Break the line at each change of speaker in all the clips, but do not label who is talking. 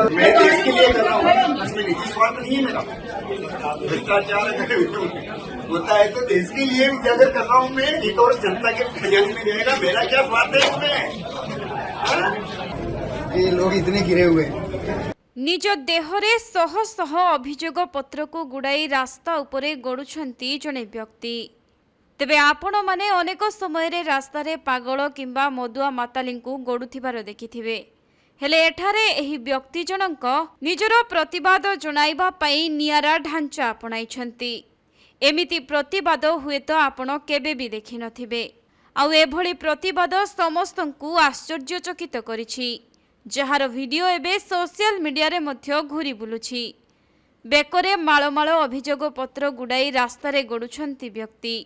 मैं देश के लिए कर रहा हूँ, इसमें निजी स्वार्थ नहीं है मेरा। भ्रष्टाचार अगर होता है तो देश के लिए उजागर कर रहा हूँ मैं, एक और जनता के खजाने में जाएगा, मेरा क्या स्वार्थ है इसमें? ये लोग इतने गिरे हुए हैं।
निज देहरे शह शह अभियोग पत्र को गुड़ाई रास्ता उपरे गड़ुछंती जड़े व्यक्ति। तेबे आपण माने अनेक समय रास्तार पागल किंबा मदुआ माताली गड़ुथिबार देखिथिबे। हेले एठारे एही व्यक्ति जनक निजर प्रतिवाद जणाइबा पई नियारा ढांचा अपनाइछंती। एमिति प्रतिवाद हुए तो आपण केबे भी देखि नथिबे। आउ एभली प्रतिवाद समस्तंकु आश्चर्यचकित करिछि, जहार वीडियो एबे सोशल मीडिया रे मध्य घूरी बुलुछि। बेकरे माळमाळ अभियोग पत्र गुड़ाई रास्तारे गड़ुछंती व्यक्ति।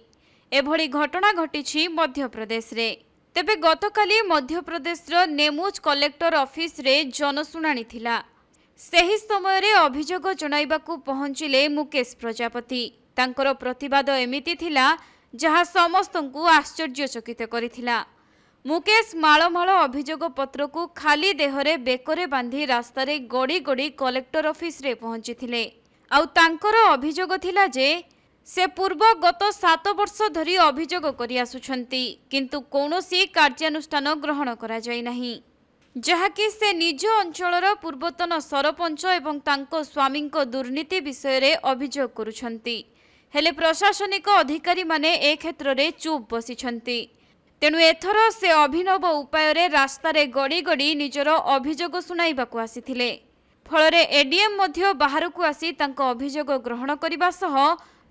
एभली घटना घटिछि मध्य प्रदेश रे। तेबे गतकाली मध्य प्रदेशर नेमुज कलेक्टर ऑफिस रे जनशुणाणी थिला। सेही समय रे अभियोग जणाइबाकू पहुंचिले मुकेश प्रजापति। तांकर प्रतिवाद एमिति थिला जहा समस्तंकु आश्चर्यचकित करिथिला। मुकेश माळमाळ अभियोग पत्र को खाली देहरे बेकरे बांधी रास्तारे गड़ी गड़ी कलेक्टर ऑफिस रे पहुंचिथिले। आउ तांकर अभियोग थिला जे से पूर्व गत 7 वर्ष धरी अभियोग करि आसुछंती, किंतु कौनसी कार्यानुष्ठान ग्रहण करा जाय नाही, जहाकि से निज अंचलर पूर्वतन सरपंच एवं तांको स्वामींको दुर्नीति विषय रे अभियोग करुछंती। हेले प्रशासनिक अधिकारी माने ए क्षेत्र रे चुप बसिछंती। तेणु एथर से अभिनव उपाय रे रास्तारे गड़ी गड़ी निजर अभियोग सुनाइबाकू आसिथिले। फलरे एडीएम मध्य बाहरकू आसी तांको अभियोग ग्रहण करिबा सह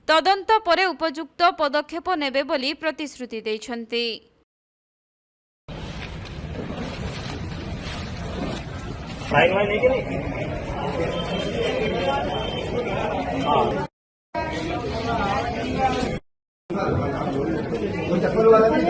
तदंत परे उपयुक्त पदक्षेप नेबे बोली प्रतिश्रुति दैछंती।
चप्पल वाला भी